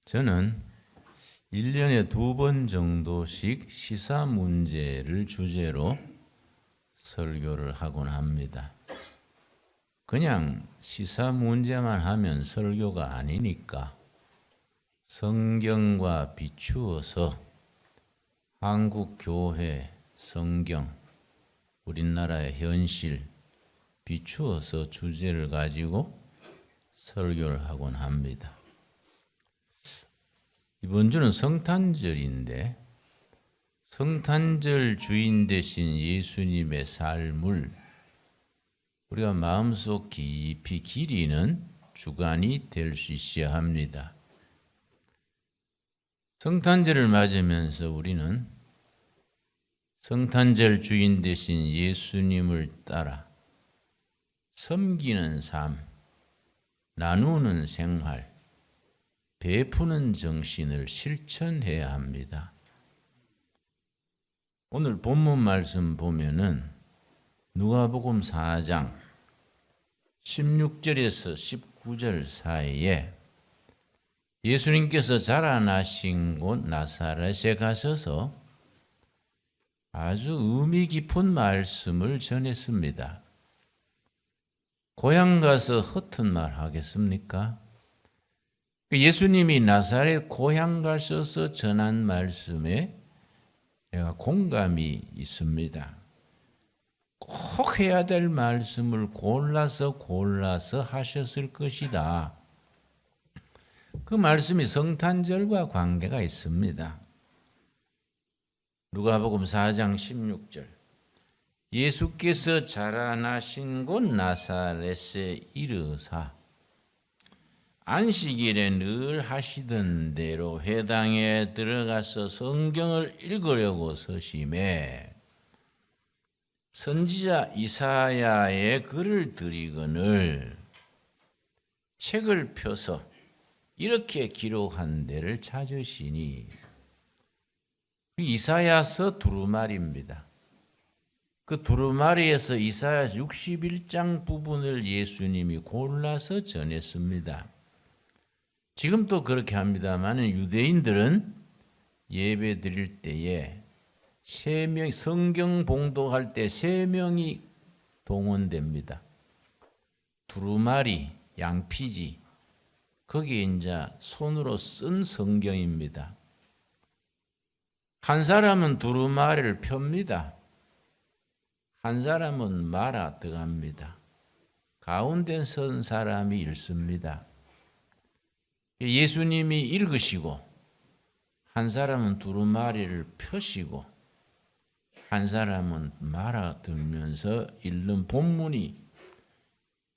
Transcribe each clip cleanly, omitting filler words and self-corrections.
저는 1년에 2번 정도씩 시사 문제를 주제로 설교를 하곤 합니다. 그냥 시사 문제만 하면 설교가 아니니까 성경과 비추어서 한국 교회, 성경, 우리나라의 현실 비추어서 주제를 가지고 설교를 하곤 합니다. 이번 주는 성탄절인데 성탄절 주인 되신 예수님의 삶을 우리가 마음속 깊이 기리는 주간이 될 수 있어야 합니다. 성탄절을 맞으면서 우리는 성탄절 주인 되신 예수님을 따라 섬기는 삶, 나누는 생활, 베푸는 정신을 실천해야 합니다. 오늘 본문 말씀 보면은 누가복음 4장 16절에서 19절 사이에 예수님께서 자라나신 곳 나사렛에 가셔서 아주 의미 깊은 말씀을 전했습니다. 고향 가서 허튼 말 하겠습니까? 예수님이 나사렛 고향 가셔서 전한 말씀에 제가 공감이 있습니다. 꼭 해야 될 말씀을 골라서 하셨을 것이다. 그 말씀이 성탄절과 관계가 있습니다. 누가복음 4장 16절 예수께서 자라나신 곳 나사렛에 이르사 안식일에 늘 하시던 대로 회당에 들어가서 성경을 읽으려고 서심해 선지자 이사야의 글을 들이거늘 책을 펴서 이렇게 기록한 데를 찾으시니 이사야서 두루마리입니다. 그 두루마리에서 이사야 61장 부분을 예수님이 골라서 전했습니다. 지금도 그렇게 합니다만 유대인들은 예배 드릴 때에 성경 봉독할 때 3명이 동원됩니다. 두루마리, 양피지, 거기에 이제 손으로 쓴 성경입니다. 한 사람은 두루마리를 펴니다. 한 사람은 말아 들어갑니다. 가운데 선 사람이 읽습니다. 예수님이 읽으시고 한 사람은 두루마리를 펴시고 한 사람은 말아 들면서 읽는 본문이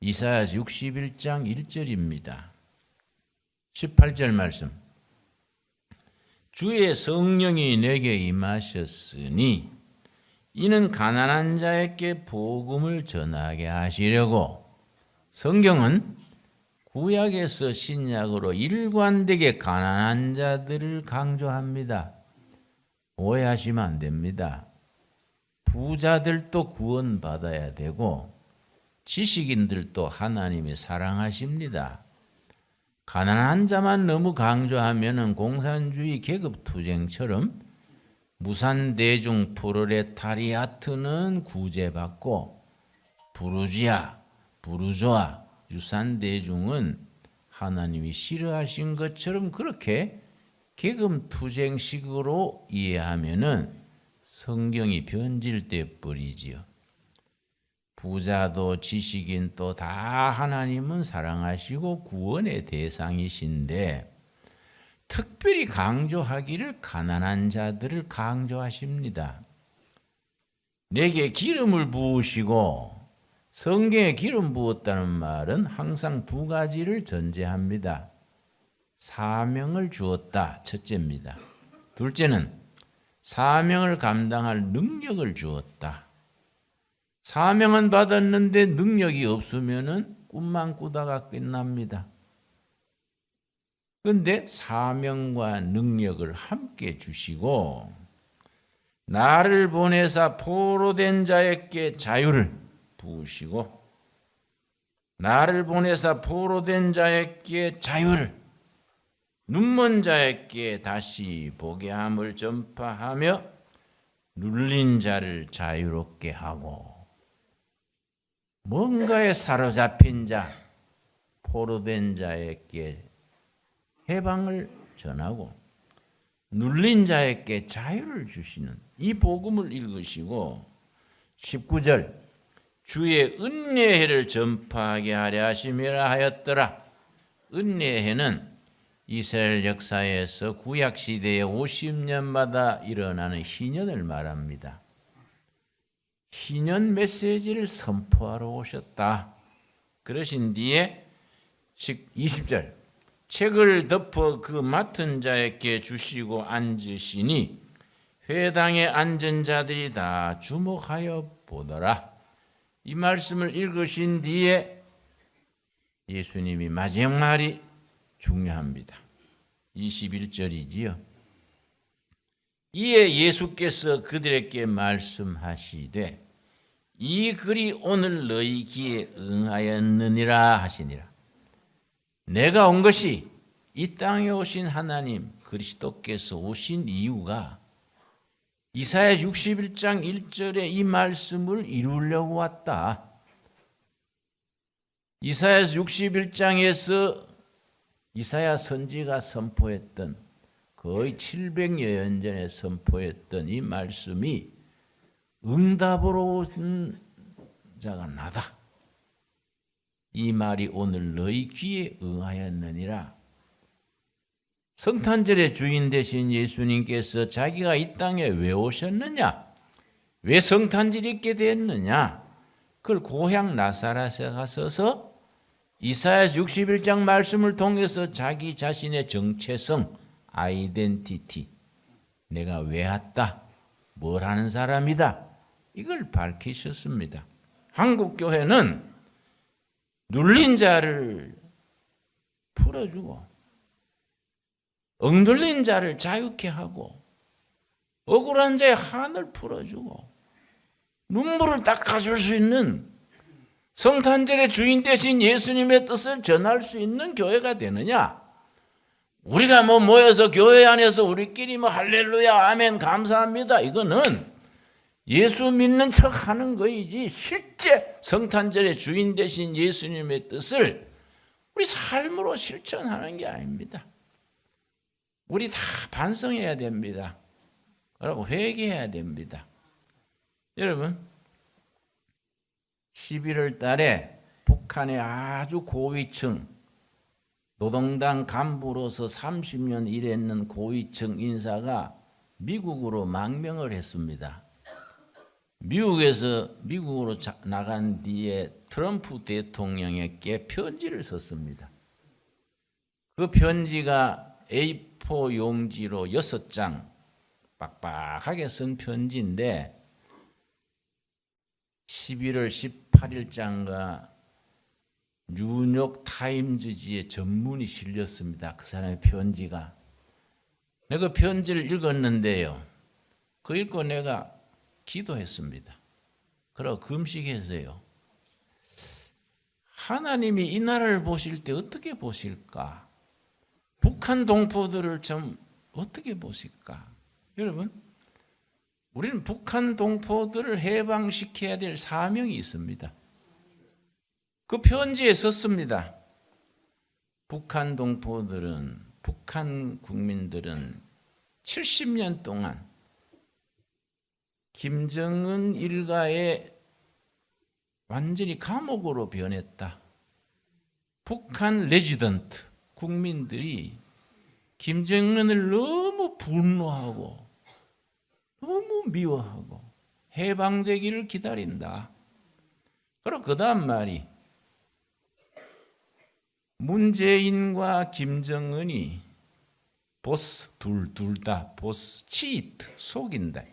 이사야 61장 1절입니다. 18절 말씀 주의 성령이 내게 임하셨으니 이는 가난한 자에게 복음을 전하게 하시려고 성경은 구약에서 신약으로 일관되게 가난한 자들을 강조합니다. 오해하시면 안 됩니다. 부자들도 구원받아야 되고 지식인들도 하나님이 사랑하십니다. 가난한 자만 너무 강조하면 공산주의 계급투쟁처럼 무산대중 프롤레타리아트는 구제받고 부르주아 유산대중은 하나님이 싫어하신 것처럼 그렇게 계급투쟁식으로 이해하면은 성경이 변질돼 버리지요. 부자도 지식인도 다 하나님은 사랑하시고 구원의 대상이신데 특별히 강조하기를 가난한 자들을 강조하십니다. 내게 기름을 부으시고 성경에 기름 부었다는 말은 항상 2가지를 전제합니다. 사명을 주었다, 첫째입니다. 둘째는 사명을 감당할 능력을 주었다. 사명은 받았는데 능력이 없으면 꿈만 꾸다가 끝납니다. 그런데 사명과 능력을 함께 주시고 나를 보내사 포로된 자에게 자유를 부으시고 나를 보내사 포로된 자에게 자유를 눈먼 자에게 다시 보게 함을 전파하며 눌린 자를 자유롭게 하고 뭔가에 사로잡힌 자, 포로된 자에게 해방을 전하고 눌린 자에게 자유를 주시는 이 복음을 읽으시고 19절 주의 은혜해를 전파하게 하려 하심이라 하였더라. 은혜해는 이스라엘 역사에서 구약시대에 50년마다 일어나는 희년을 말합니다. 희년 메시지를 선포하러 오셨다. 그러신 뒤에 20절 책을 덮어 그 맡은 자에게 주시고 앉으시니 회당에 앉은 자들이 다 주목하여 보더라. 이 말씀을 읽으신 뒤에 예수님이 마지막 말이 중요합니다. 21절이지요. 이에 예수께서 그들에게 말씀하시되 이 글이 오늘 너희 귀에 응하였느니라 하시니라. 내가 온 것이 이 땅에 오신 하나님 그리스도께서 오신 이유가 이사야 61장 1절에 이 말씀을 이루려고 왔다. 이사야 61장에서 이사야 선지가 선포했던 거의 700여 년 전에 선포했던 이 말씀이 응답으로 온 자가 나다. 이 말이 오늘 너희 귀에 응하였느니라. 성탄절의 주인 되신 예수님께서 자기가 이 땅에 왜 오셨느냐? 왜 성탄절이 있게 됐느냐? 그걸 고향 나사렛에 가서서 이사야 61장 말씀을 통해서 자기 자신의 정체성, 아이덴티티, 내가 왜 왔다, 뭘 하는 사람이다, 이걸 밝히셨습니다. 한국 교회는 눌린 자를 풀어주고 억눌린 자를 자유케 하고 억울한 자의 한을 풀어주고 눈물을 닦아줄 수 있는 성탄절의 주인 되신 예수님의 뜻을 전할 수 있는 교회가 되느냐? 우리가 모여서 교회 안에서 우리끼리 할렐루야 아멘 감사합니다, 이거는 예수 믿는 척 하는 거이지 실제 성탄절의 주인 되신 예수님의 뜻을 우리 삶으로 실천하는 게 아닙니다. 우리 다 반성해야 됩니다. 그리고 회개해야 됩니다. 여러분 11월 달에 북한의 아주 고위층 노동당 간부로서 30년 일했는 고위층 인사가 미국으로 망명을 했습니다. 미국으로 나간 뒤에 트럼프 대통령에게 편지를 썼습니다. 그 편지가 A4 용지로 6장 빡빡하게 쓴 편지인데 11월 18일장과 뉴욕 타임즈지에 전문이 실렸습니다. 그 사람의 편지가. 내가 그 편지를 읽었는데요. 그 읽고 내가 기도했습니다. 그러고 금식했어요. 하나님이 이 나라를 보실 때 어떻게 보실까? 북한 동포들을 좀 어떻게 보실까? 여러분, 우리는 북한 동포들을 해방시켜야 될 사명이 있습니다. 그 편지에 썼습니다. 북한 동포들은, 북한 국민들은 70년 동안 김정은 일가의 완전히 감옥으로 변했다. 북한 레지던트, 국민들이 김정은을 너무 분노하고 너무 미워하고 해방되기를 기다린다. 그리고 그 다음 말이 문재인과 김정은이 보스 둘 다 보스 치트 속인다.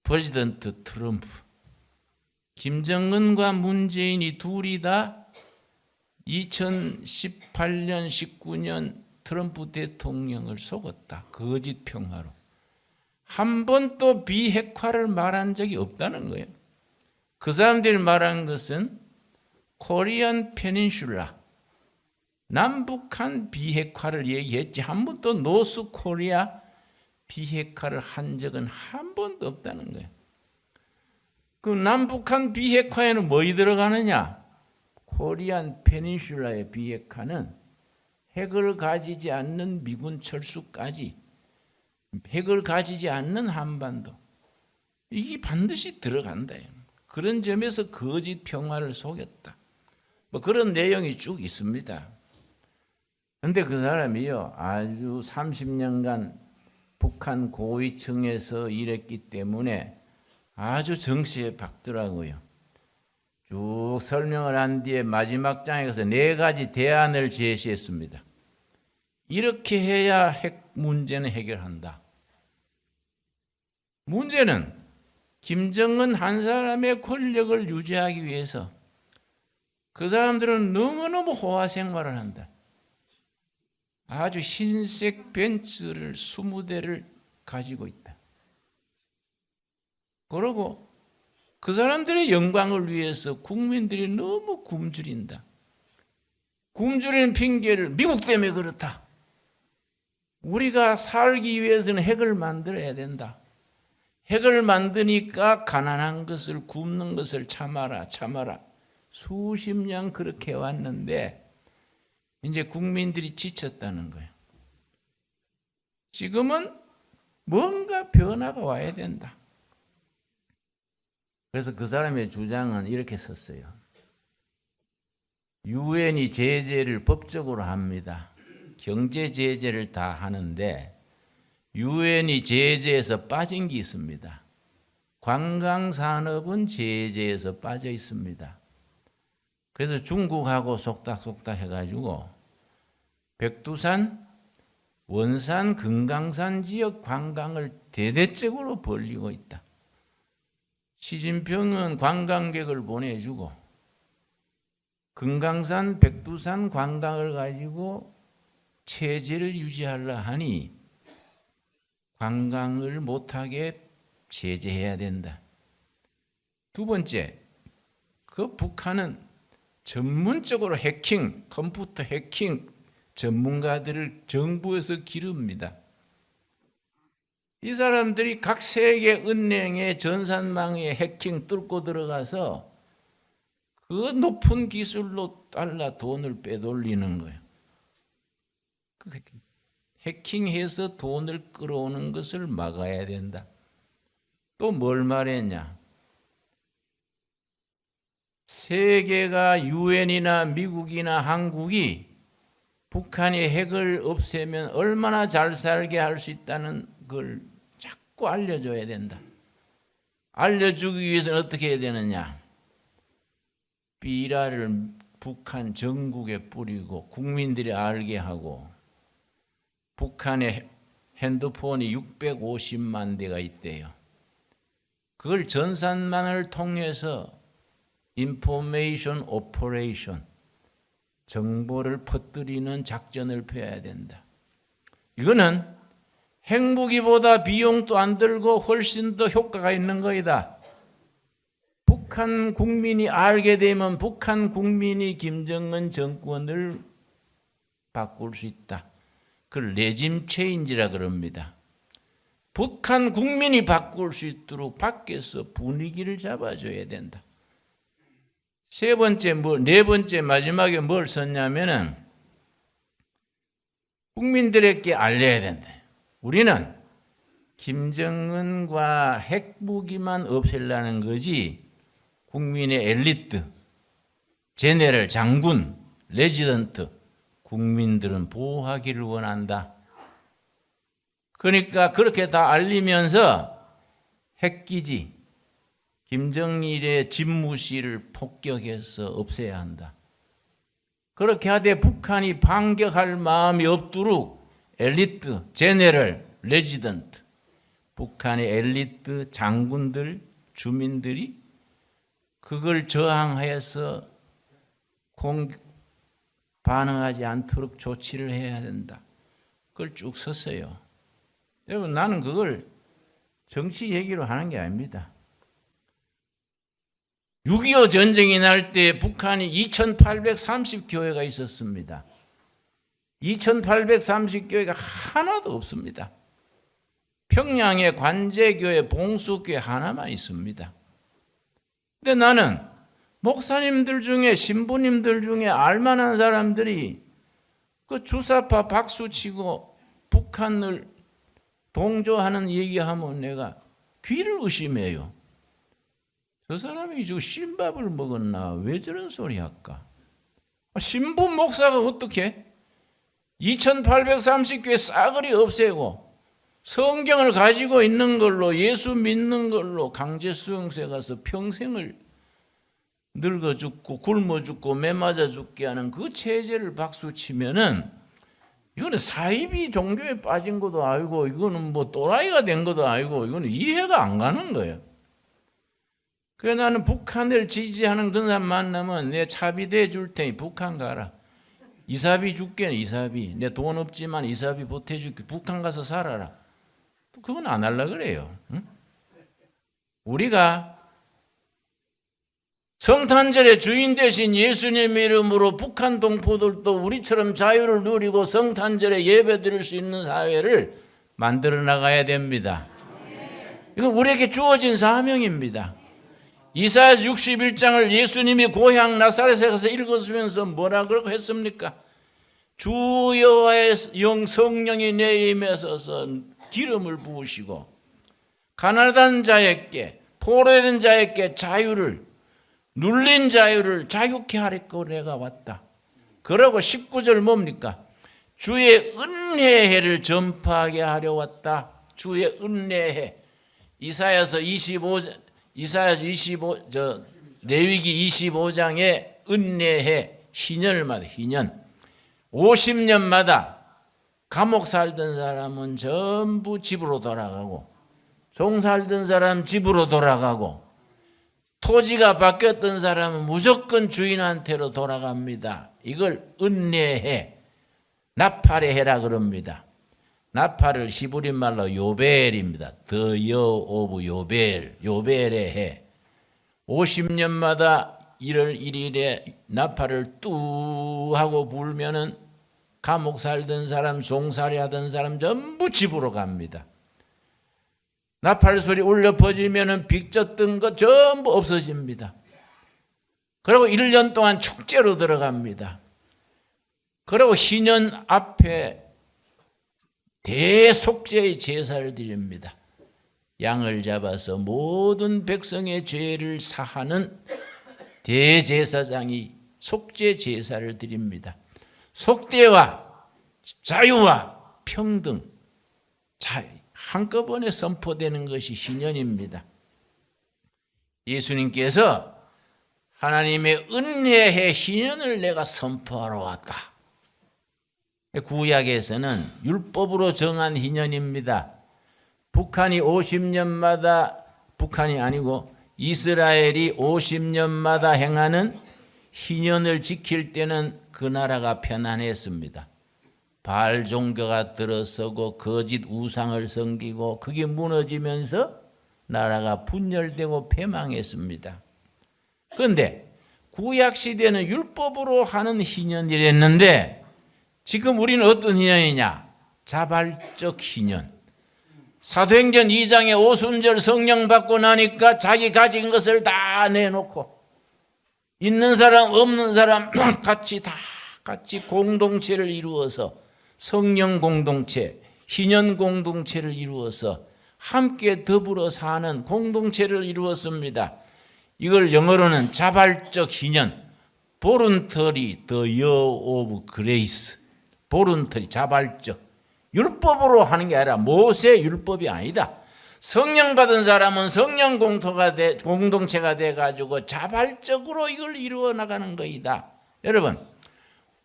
프레지던트 트럼프 김정은과 문재인이 둘이 다 2018년 19년 트럼프 대통령을 속였다. 거짓 평화로. 한 번도 비핵화를 말한 적이 없다는 거예요. 그 사람들이 말한 것은 코리안 페닌슐라, 남북한 비핵화를 얘기했지 한 번도 노스 코리아 비핵화를 한 적은 한 번도 없다는 거예요. 그 남북한 비핵화에는 뭐이 들어가느냐? 코리안 페닌슐라의 비핵화는 핵을 가지지 않는 미군 철수까지, 핵을 가지지 않는 한반도, 이게 반드시 들어간다. 그런 점에서 거짓 평화를 속였다. 뭐 그런 내용이 쭉 있습니다. 그런데 그 사람이요, 아주 30년간 북한 고위층에서 일했기 때문에 아주 정치에 박더라고요. 쭉 설명을 한 뒤에 마지막 장에 가서 4가지 대안을 제시했습니다. 이렇게 해야 핵 문제는 해결한다. 문제는 김정은 한 사람의 권력을 유지하기 위해서 그 사람들은 너무너무 호화 생활을 한다. 아주 흰색 벤츠를 20대를 가지고 있다. 그러고 그 사람들의 영광을 위해서 국민들이 너무 굶주린다. 굶주리는 핑계를 미국 때문에 그렇다. 우리가 살기 위해서는 핵을 만들어야 된다. 핵을 만드니까 가난한 것을, 굶는 것을 참아라. 수십 년 그렇게 왔는데 이제 국민들이 지쳤다는 거예요. 지금은 뭔가 변화가 와야 된다. 그래서 그 사람의 주장은 이렇게 썼어요. 유엔이 제재를 법적으로 합니다. 경제 제재를 다 하는데 유엔이 제재에서 빠진 게 있습니다. 관광산업은 제재에서 빠져 있습니다. 그래서 중국하고 속닥속닥 해가지고 백두산, 원산, 금강산 지역 관광을 대대적으로 벌리고 있다. 시진핑은 관광객을 보내주고 금강산, 백두산 관광을 가지고 체제를 유지하려 하니 관광을 못하게 제재해야 된다. 두 번째, 그 북한은 전문적으로 해킹, 컴퓨터 해킹 전문가들을 정부에서 기릅니다. 이 사람들이 각 세계 은행의 전산망에 해킹 뚫고 들어가서 그 높은 기술로 달러 돈을 빼돌리는 거예요. 그 해킹해서 돈을 끌어오는 것을 막아야 된다. 또 뭘 말했냐? 세계가 유엔이나 미국이나 한국이 북한이 핵을 없애면 얼마나 잘 살게 할 수 있다는 걸 자꾸 알려줘야 된다. 알려주기 위해서는 어떻게 해야 되느냐? 삐라를 북한 전국에 뿌리고 국민들이 알게 하고 북한에 핸드폰이 650만 대가 있대요. 그걸 전산망을 통해서 인포메이션 오퍼레이션, 정보를 퍼뜨리는 작전을 펴야 된다. 이거는 핵무기보다 비용도 안 들고 훨씬 더 효과가 있는 거이다. 북한 국민이 알게 되면 북한 국민이 김정은 정권을 바꿀 수 있다. 그걸 레짐 체인지라 그럽니다. 북한 국민이 바꿀 수 있도록 밖에서 분위기를 잡아줘야 된다. 네 번째 마지막에 뭘 썼냐면은 국민들에게 알려야 된다. 우리는 김정은과 핵무기만 없애려는 거지 국민의 엘리트, 제네럴, 장군, 레지던트, 국민들은 보호하기를 원한다. 그러니까 그렇게 다 알리면서 핵기지, 김정일의 집무실을 폭격해서 없애야 한다. 그렇게 하되 북한이 반격할 마음이 없도록 엘리트, 제네럴, 레지던트, 북한의 엘리트, 장군들, 주민들이 그걸 저항해서 반응하지 않도록 조치를 해야 된다. 그걸 쭉 썼어요. 여러분, 나는 그걸 정치 얘기로 하는 게 아닙니다. 6.25 전쟁이 날 때 북한이 2830교회가 있었습니다. 2830교회가 하나도 없습니다. 평양에 관제교회, 봉수교회 하나만 있습니다. 근데 나는 목사님들 중에, 신부님들 중에 알만한 사람들이 그 주사파 박수치고 북한을 동조하는 얘기하면 내가 귀를 의심해요. 저 사람이 저 신밥을 먹었나? 왜 저런 소리 할까? 신부 목사가 어떻게 2830교회 싸그리 없애고 성경을 가지고 있는 걸로, 예수 믿는 걸로 강제 수용소에 가서 평생을 늙어 죽고 굶어 죽고 매 맞아 죽게 하는 그 체제를 박수치면은 이거는 사이비 종교에 빠진 것도 아니고, 이거는 뭐 또라이가 된 것도 아니고, 이거는 이해가 안 가는 거예요. 그래서 나는 북한을 지지하는 그런 사람 만나면 내 차비대 줄 테니 북한 가라. 이사비 줄게, 이사비. 내 돈 없지만 이사비 보태줄게. 북한 가서 살아라. 그건 안 하려고 그래요. 응? 우리가 성탄절의 주인 되신 예수님 이름으로 북한 동포들도 우리처럼 자유를 누리고 성탄절에 예배 드릴 수 있는 사회를 만들어 나가야 됩니다. 이건 우리에게 주어진 사명입니다. 이사야서 61장을 예수님이 고향 나사렛에 가서 읽었으면서 뭐라 그러고 했습니까? 주 여호와의 영 성령이 내 임에 서서 기름을 부으시고 가난한 자에게, 포로된 자에게 자유를, 눌린 자유를 자유케 하려고 내가 왔다. 그러고 19절 뭡니까? 주의 은혜의 해를 전파하게 하려 왔다. 주의 은혜의 해. 이사야서 25, 레위기 25장에 은혜의 해, 희년마다, 희년. 50년마다 감옥 살던 사람은 전부 집으로 돌아가고, 종 살던 사람 집으로 돌아가고, 토지가 바뀌었던 사람은 무조건 주인한테로 돌아갑니다. 이걸 은혜의 해, 나팔의 해라 그럽니다. 나팔을 히브리 말로 요벨입니다. The year of 요벨, 요벨의 해. 50년마다 1월 1일에 나팔을 뚜 하고 불면은 감옥 살던 사람, 종살이 하던 사람 전부 집으로 갑니다. 나팔 소리 울려 퍼지면은 빚졌던 거 전부 없어집니다. 그리고 1년 동안 축제로 들어갑니다. 그리고 희년 앞에 대속죄의 제사를 드립니다. 양을 잡아서 모든 백성의 죄를 사하는 대제사장이 속죄 제사를 드립니다. 속죄와 자유와 평등, 한꺼번에 선포되는 것이 희년입니다. 예수님께서 하나님의 은혜의 희년을 내가 선포하러 왔다. 구약에서는 율법으로 정한 희년입니다. 북한이 50년마다, 북한이 아니고 이스라엘이 50년마다 행하는 희년을 지킬 때는 그 나라가 편안했습니다. 바알 종교가 들어서고 거짓 우상을 섬기고 그게 무너지면서 나라가 분열되고 패망했습니다. 그런데 구약시대는 율법으로 하는 희년이랬는데 지금 우리는 어떤 희년이냐? 자발적 희년. 사도행전 2장에 오순절 성령 받고 나니까 자기 가진 것을 다 내놓고 있는 사람 없는 사람 같이 공동체를 이루어서 성령 공동체, 희년 공동체를 이루어서 함께 더불어 사는 공동체를 이루었습니다. 이걸 영어로는 자발적 희년, voluntary, the year of grace, voluntary, 자발적. 율법으로 하는 게 아니라 모세 율법이 아니다. 성령 받은 사람은 성령 공동체가 돼가지고 자발적으로 이걸 이루어 나가는 거이다. 여러분,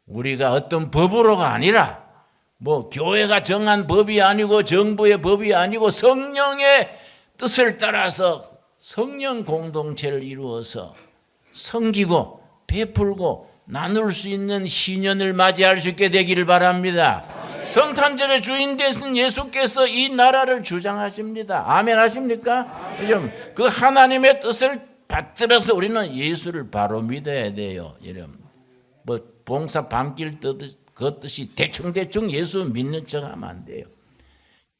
우리가 어떤 법으로가 아니라 뭐 교회가 정한 법이 아니고 정부의 법이 아니고 성령의 뜻을 따라서 성령 공동체를 이루어서 섬기고 베풀고 나눌 수 있는 희년을 맞이할 수 있게 되기를 바랍니다. 성탄절의 주인 되신 예수께서 이 나라를 주장하십니다. 아멘 하십니까? 그 하나님의 뜻을 받들어서 우리는 예수를 바로 믿어야 돼요. 여러분, 뭐 봉사 밤길 뜨듯 그 뜻이 대충대충 예수 믿는 척 하면 안 돼요.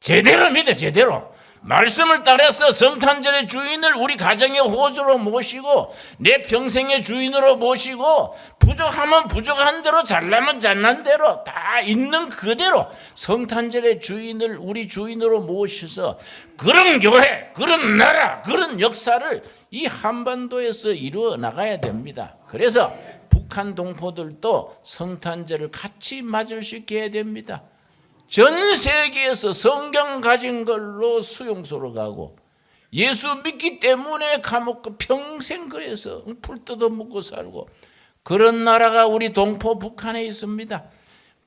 제대로 믿어, 제대로. 말씀을 따라서 성탄절의 주인을 우리 가정의 호주로 모시고 내 평생의 주인으로 모시고 부족하면 부족한 대로 잘나면 잘난 대로 다 있는 그대로 성탄절의 주인을 우리 주인으로 모셔서 그런 교회, 그런 나라, 그런 역사를 이 한반도에서 이루어 나가야 됩니다. 그래서 북한 동포들도 성탄절을 같이 맞을 수 있게 해야 됩니다. 전 세계에서 성경 가진 걸로 수용소로 가고 예수 믿기 때문에 감옥 평생 그래서 풀 뜯어먹고 살고 그런 나라가 우리 동포 북한에 있습니다.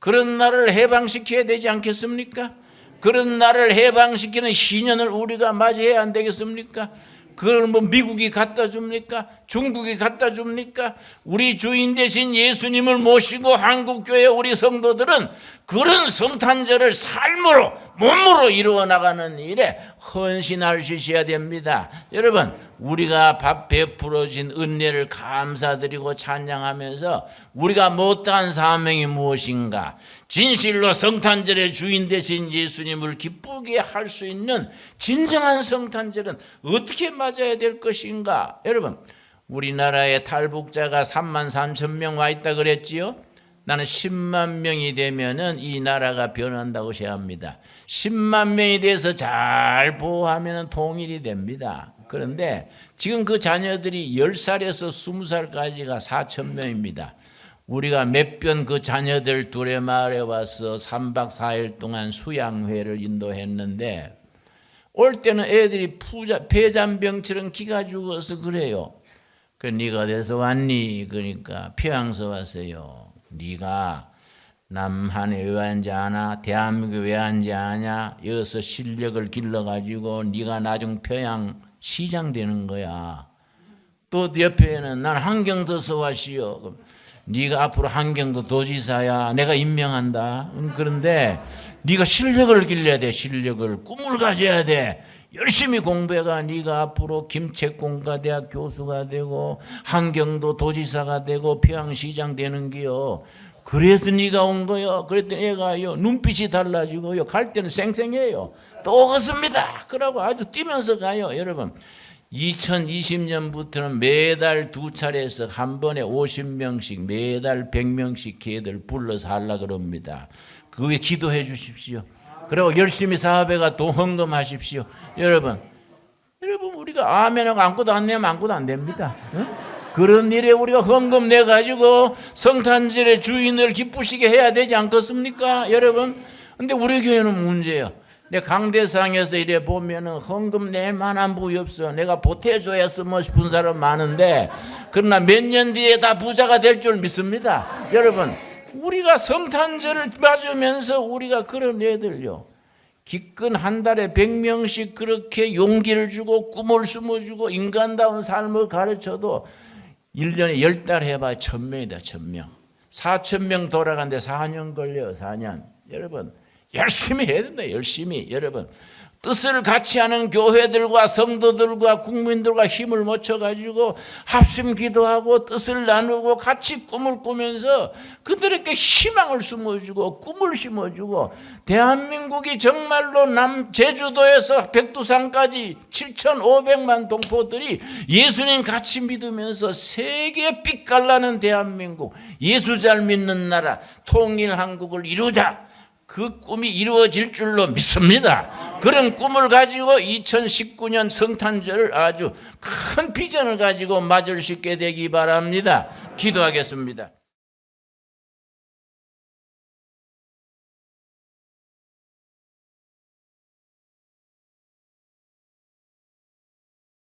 그런 나라를 해방시켜야 되지 않겠습니까? 그런 나라를 해방시키는 시년을 우리가 맞이해야 안 되겠습니까? 그걸 뭐 미국이 갖다 줍니까? 중국이 갖다 줍니까? 우리 주인 되신 예수님을 모시고 한국교회 우리 성도들은 그런 성탄절을 삶으로 몸으로 이루어 나가는 일에 헌신할 수 있어야 됩니다. 여러분, 우리가 밥 베풀어진 은혜를 감사드리고 찬양하면서 우리가 못다한 사명이 무엇인가? 진실로 성탄절의 주인 되신 예수님을 기쁘게 할 수 있는 진정한 성탄절은 어떻게 맞아야 될 것인가? 여러분, 우리나라에 탈북자가 3만 3천 명 와 있다 그랬지요? 나는 10만 명이 되면은 이 나라가 변한다고 생각합니다. 10만 명이 돼서 잘 보호하면 통일이 됩니다. 그런데 지금 그 자녀들이 10살에서 20살까지가 4천 명입니다. 우리가 몇 번 그 자녀들 두레마을에 와서 3박 4일 동안 수양회를 인도했는데 올 때는 애들이 폐잔병처럼 기가 죽어서 그래요. 그 네가 어디서 왔니? 그러니까 평양서 왔어요. 네가 남한에 왜 왔는지 아나? 대한민국에 왜 왔는지 아냐? 여기서 실력을 길러가지고 네가 나중 평양 시장 되는 거야. 또 옆에는 난 한경도서 왔시요. 네가 앞으로 한경도 도지사야. 내가 임명한다. 그런데 네가 실력을 길러야 돼. 실력을. 꿈을 가져야 돼. 열심히 공부해가 네가 앞으로 김책공과대학 교수가 되고 한경도 도지사가 되고 평양시장 되는 게요. 그래서 네가 온 거요. 그랬더니 얘가요 눈빛이 달라지고요. 갈 때는 쌩쌩해요. 또 오겠습니다. 그러고 아주 뛰면서 가요. 여러분, 2020년부터는 매달 2차례에서 한 번에 50명씩 매달 100명씩 걔들 불러서 하려고 그럽니다. 그 위에 기도해 주십시오. 그리고 열심히 사업에가 또 헌금하십시오. 여러분 우리가 아멘하고 아무것도 안 내면 아무것도 안 됩니다. 응? 그런 일에 우리가 헌금 내가지고 성탄절의 주인을 기쁘시게 해야 되지 않겠습니까? 여러분, 근데 우리 교회는 문제예요. 내 강대상에서 이래 보면은 헌금 낼 만한 분이 없어. 내가 보태줘야 쓰고 싶은 사람 많은데, 그러나 몇 년 뒤에 다 부자가 될 줄 믿습니다. 여러분, 우리가 성탄절을 맞으면서 우리가 그런 애들요, 기껏 한 달에 100명씩 그렇게 용기를 주고 꿈을 심어주고 인간다운 삶을 가르쳐도 1년에 10달 해봐 1000명이다. 1000명. 4000명 돌아가는데 4년 걸려요. 4년. 여러분, 열심히 해야 된다. 열심히. 여러분, 뜻을 같이 하는 교회들과 성도들과 국민들과 힘을 모쳐가지고 합심 기도하고 뜻을 나누고 같이 꿈을 꾸면서 그들에게 희망을 심어주고 꿈을 심어주고, 대한민국이 정말로 제주도에서 백두산까지 7,500만 동포들이 예수님 같이 믿으면서 세계 빛깔나는 대한민국, 예수 잘 믿는 나라, 통일 한국을 이루자. 그 꿈이 이루어질 줄로 믿습니다. 그런 꿈을 가지고 2019년 성탄절을 아주 큰 비전을 가지고 맞을 수 있게 되기 바랍니다. 기도하겠습니다.